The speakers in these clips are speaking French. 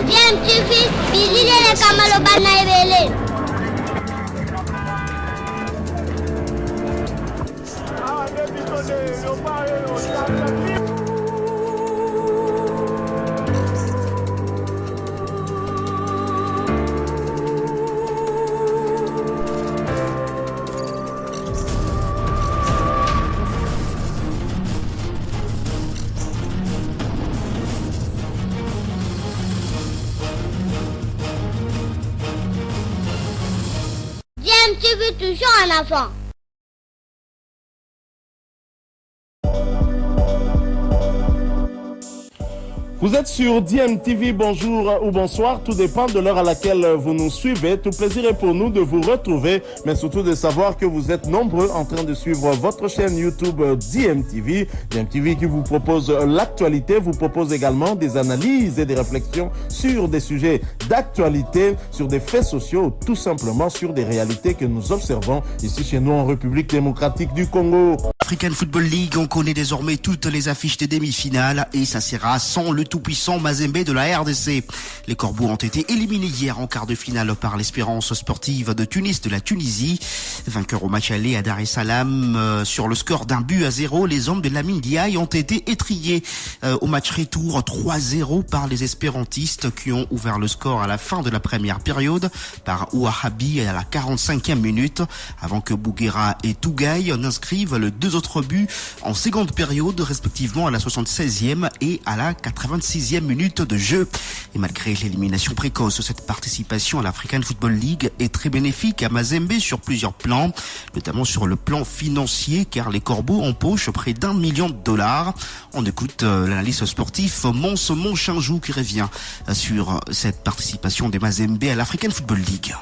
DMTV, bilile kamalo bana ebele. DMTV toujours en avant. Vous êtes sur DMTV, bonjour ou bonsoir, tout dépend de l'heure à laquelle vous nous suivez. Tout plaisir est pour nous de vous retrouver, mais surtout de savoir que vous êtes nombreux en train de suivre votre chaîne YouTube DMTV. DMTV qui vous propose l'actualité, vous propose également des analyses et des réflexions sur des sujets d'actualité, sur des faits sociaux, tout simplement sur des réalités que nous observons ici chez nous en République démocratique du Congo. African Football League, on connaît désormais toutes les affiches des demi-finales et ça sera sans le tout-puissant Mazembe de la RDC. Les Corbeaux ont été éliminés hier en quart de finale par l'Espérance sportive de Tunis de la Tunisie. Vainqueurs au match aller à Dar es Salaam sur le score d'1-0, les hommes de Lamine Diaye ont été étriés au match retour 3-0 par les espérantistes qui ont ouvert le score à la fin de la première période par Ouahabi à la 45e minute avant que Bouguera et Tougaï n'inscrivent le 2 autres buts en seconde période, respectivement à la 76e et à la 86e minute de jeu. Et malgré l'élimination précoce, cette participation à l'African Football League est très bénéfique à Mazembe sur plusieurs plans, notamment sur le plan financier, car les Corbeaux empochent près d'1 million de dollars. On écoute l'analyste sportif Mons Monchinjou qui revient sur cette participation des Mazembe à l'African Football League.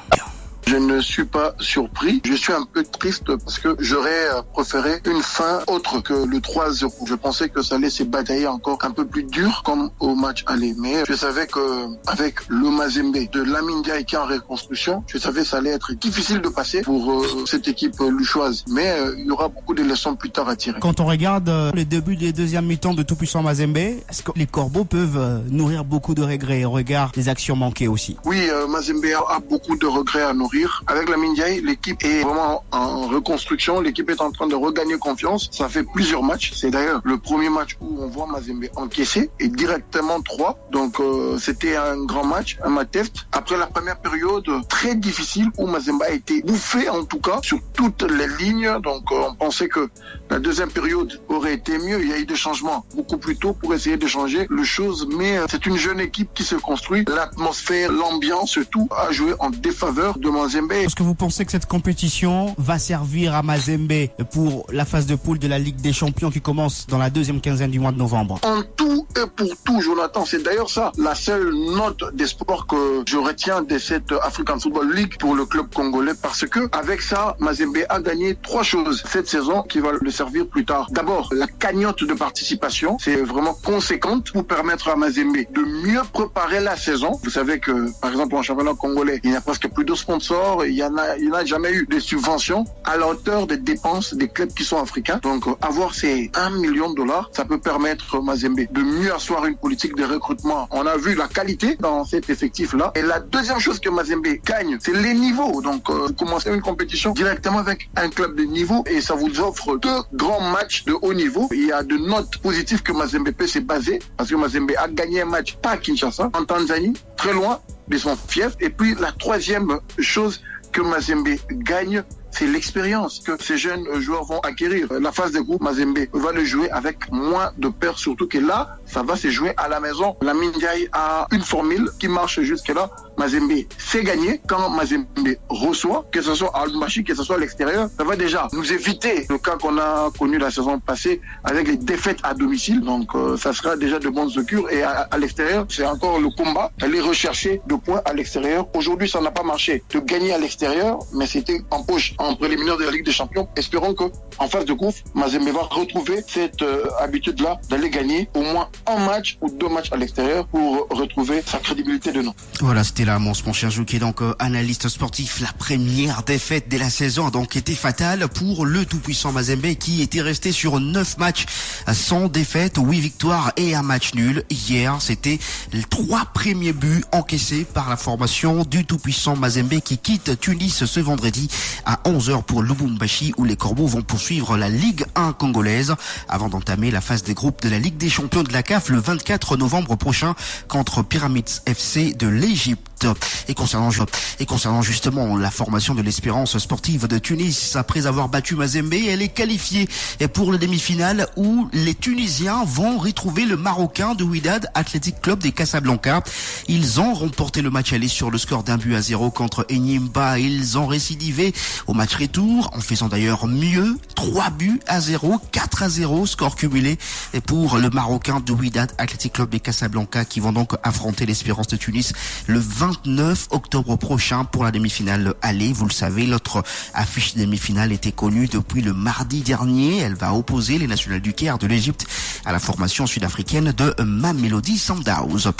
Je ne suis pas surpris. Je suis un peu triste parce que j'aurais préféré une fin autre que le 3-0. Je pensais que ça allait se batailler encore un peu plus dur comme au match aller. Mais je savais que avec le Mazembe de Lamine Diaye qui est en reconstruction, je savais que ça allait être difficile de passer pour cette équipe luchoise. Mais il y aura beaucoup de leçons plus tard à tirer. Quand on regarde le début des deuxièmes mi-temps de tout-puissant Mazembe, est-ce que les Corbeaux peuvent nourrir beaucoup de regrets au regard des actions manquées aussi? Oui, Mazembe a beaucoup de regrets à nourrir. Avec Lamine Diaye, l'équipe est vraiment en reconstruction. L'équipe est en train de regagner confiance. Ça fait plusieurs matchs. C'est d'ailleurs le premier match où on voit Mazembe encaisser et directement 3. Donc c'était un grand match, un match. Après la première période très difficile où Mazembe a été bouffé en tout cas sur toutes les lignes. Donc on pensait que la deuxième période aurait été mieux. Il y a eu des changements beaucoup plus tôt pour essayer de changer les choses. Mais c'est une jeune équipe qui se construit. L'atmosphère, l'ambiance, tout a joué en défaveur de Mazembe. Est-ce que vous pensez que cette compétition va servir à Mazembe pour la phase de poule de la Ligue des Champions qui commence dans la deuxième quinzaine du mois de novembre? En tout et pour tout, Jonathan, c'est d'ailleurs ça la seule note d'espoir que je retiens de cette African Football League pour le club congolais, parce que avec ça, Mazembe a gagné 3 choses cette saison qui va le servir plus tard. D'abord, la cagnotte de participation, c'est vraiment conséquente pour permettre à Mazembe de mieux préparer la saison. Vous savez que, par exemple, en championnat congolais, il n'y a presque plus de sponsors. Il n'y en a jamais eu de subventions à la hauteur des dépenses des clubs qui sont africains. Donc, avoir ces 1 million de dollars, ça peut permettre Mazembe de mieux asseoir une politique de recrutement. On a vu la qualité dans cet effectif-là. Et la deuxième chose que Mazembe gagne, c'est les niveaux. Donc, vous commencez une compétition directement avec un club de niveau et ça vous offre 2 grands matchs de haut niveau. Il y a de notes positives que Mazembe peut se baser parce que Mazembe a gagné un match pas à Kinshasa, en Tanzanie, très loin de son fief. Et puis, la troisième chose que Mazembe gagne, c'est l'expérience que ces jeunes joueurs vont acquérir. La phase de groupe, Mazembe va le jouer avec moins de peurs, surtout que là, ça va se jouer à la maison. Lamine Diaye a une formule qui marche jusque-là. Mazembe sait gagner quand Mazembe reçoit, que ce soit à Lubumbashi, que ce soit à l'extérieur. Ça va déjà nous éviter le cas qu'on a connu la saison passée avec les défaites à domicile. Donc, ça sera déjà de bonnes augures. Et à l'extérieur, c'est encore le combat. Aller rechercher 2 points à l'extérieur. Aujourd'hui, ça n'a pas marché de gagner à l'extérieur, mais c'était en poche en préliminaire de la Ligue des Champions. Espérons que en phase de groupe, Mazembe va retrouver cette habitude-là d'aller gagner au moins un match ou 2 matchs à l'extérieur pour retrouver sa crédibilité de nom. Voilà, c'était là mon cher Jou, qui est donc analyste sportif. La première défaite de la saison a donc été fatale pour le tout-puissant Mazembe, qui était resté sur 9 matchs sans défaite, 8 victoires et un match nul. Hier, c'était les 3 premiers buts encaissés par la formation du tout-puissant Mazembe, qui quitte Tunis ce vendredi à 11h pour Lubumbashi, où les Corbeaux vont poursuivre la Ligue 1 congolaise avant d'entamer la phase des groupes de la Ligue des champions de la CAF le 24 novembre prochain contre Pyramids FC de l'Égypte. Et concernant justement la formation de l'Espérance sportive de Tunis, après avoir battu Mazembe, elle est qualifiée pour les demi-finales où les Tunisiens vont retrouver le Marocain de Wydad Athletic Club des Casablanca. Ils ont remporté le match aller sur le score d'1-0 contre Enyimba. Ils ont récidivé au match retour en faisant d'ailleurs mieux, 3-0, 4-0 score cumulé pour le Marocain de Wydad Athletic Club des Casablanca, qui vont donc affronter l'Espérance de Tunis le 29 octobre prochain pour la demi-finale aller. Vous le savez, l'autre affiche demi-finale était connue depuis le mardi dernier. Elle va opposer les Nationales du Caire de l'Égypte à la formation sud-africaine de Mamelodi Sundowns.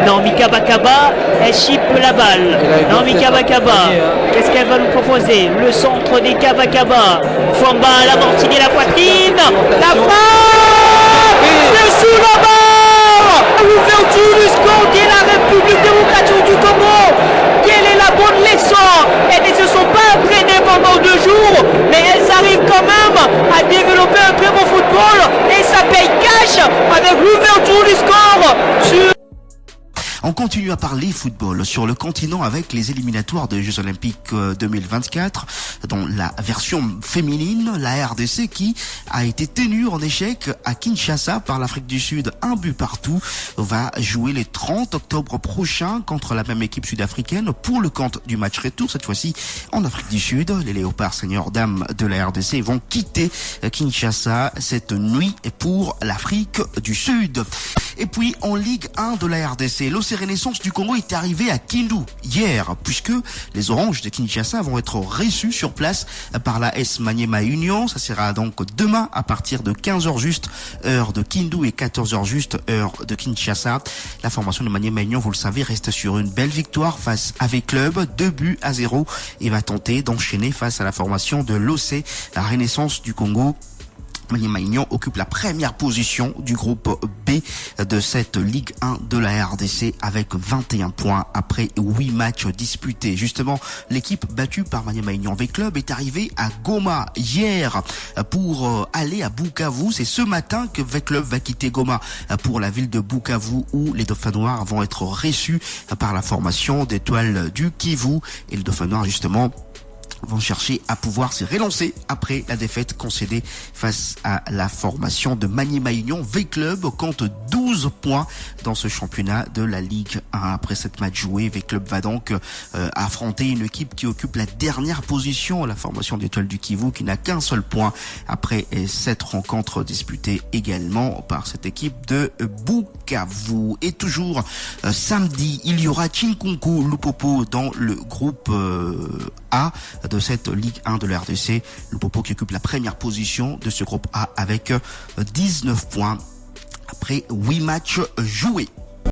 Naomi Kabakaba, elle chipe la balle. Naomi Kabakaba, qu'est-ce qu'elle va nous proposer? Le centre des Kabakaba. Famba, la mortine et la poitrine. La frappe! Le sous la barre! L'ouverture du score de la République démocratique du Congo. Quelle est la bonne leçon? Elles ne se sont pas entraînées pendant 2 jours, mais elles arrivent quand même à développer un très bon football et ça paye cash avec l'ouverture du score. On continue à parler football sur le continent avec les éliminatoires des Jeux Olympiques 2024. Dans la version féminine, la RDC, qui a été tenue en échec à Kinshasa par l'Afrique du Sud, 1 but partout, va jouer le 30 octobre prochain contre la même équipe sud-africaine pour le compte du match retour, cette fois-ci en Afrique du Sud. Les Léopards seniors dames de la RDC vont quitter Kinshasa cette nuit pour l'Afrique du Sud. Et puis en Ligue 1 de la RDC, l'OC Renaissance du Congo est arrivé à Kindu hier, puisque les Oranges de Kinshasa vont être reçus sur place par la AS Maniema Union. Ça sera donc demain à partir de 15h juste, heure de Kindu, et 14h juste, heure de Kinshasa. La formation de Maniema Union, vous le savez, reste sur une belle victoire face à V-Club, 2-0, et va tenter d'enchaîner face à la formation de l'OC Renaissance du Congo. Maniema Union occupe la première position du groupe B de cette Ligue 1 de la RDC avec 21 points après 8 matchs disputés. Justement, l'équipe battue par Maniema Union V-Club est arrivée à Goma hier pour aller à Bukavu. C'est ce matin que V-Club va quitter Goma pour la ville de Bukavu, où les Dauphins Noirs vont être reçus par la formation d'Étoiles du Kivu. Et les Dauphins Noirs, justement, vont chercher à pouvoir se relancer après la défaite concédée face à la formation de Maniema Union. V-Club compte 12 points dans ce championnat de la Ligue 1. Après cette match joué, V-Club va donc affronter une équipe qui occupe la dernière position, la formation d'Étoiles du Kivu, qui n'a qu'un seul point après 7 rencontres disputées également par cette équipe de Bukavu. Et toujours samedi, il y aura Chinkunku Lupopo dans le groupe A de cette Ligue 1 de la RDC. Lupopo qui occupe la première position de ce groupe A avec 19 points après 8 matchs joués.